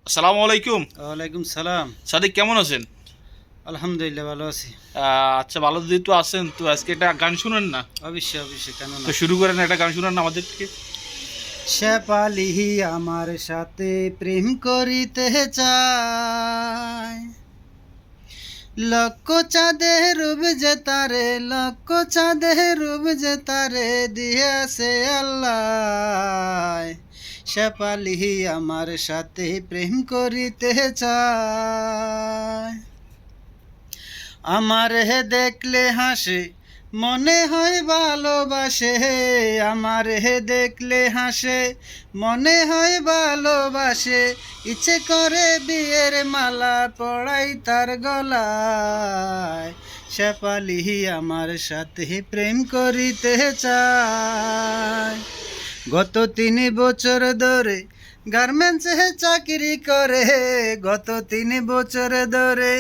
আসসালামু আলাইকুম। ওয়ালাইকুম সালাম। সাদিক কেমন আছেন? আলহামদুলিল্লাহ ভালো আছি। আচ্ছা, ভালো যদি তো আছেন তো আজকে একটা গান শুনেন না। অবশ্যই অবশ্যই, কেন তো না। শুরু করেন, একটা গান শুনান না আমাদেরকে। শেফালি আমার সাথে প্রেম করিতে চায়, লক্ষ চাঁদের রূপ যে তারে, লক্ষ চাঁদের রূপ যে তারে দিয়েছে আল্লাহ। শেফালি আমার সাথে প্রেম করিতে চায়, আমার হে দেখলে হাসে, মনে হয় ভালোবাসে। আমার হে দেখলে হাসে, মনে হয় ভালোবাসে। ইচ্ছে করে বিয়ের মালা পড়াই তার গলায়। শেফালি আমার সাথে প্রেম করিতে চায়, গত 3 বছর ধরে গার্মেন্টসে চাকরি করে, গত 3 বছর ধরে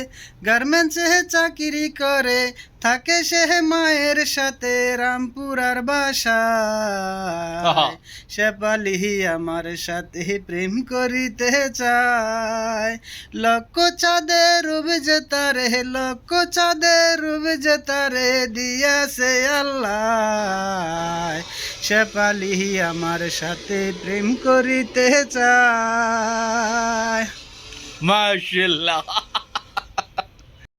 গার্মেন্টসে চাকরি করে। থাকে সে মায়ের সাথে রামপুরার আহা। বাসায়। শেফালি আমার সাথে প্রেম করিতে চায়, লক্ষ চাঁদের রূপ যে তারে, লক্ষ চাঁদের রূপ যে তারে দিয়েছে আল্লাহ। শেফালি আমার সাথে প্রেম করিতে চায়। মাশাআল্লাহ।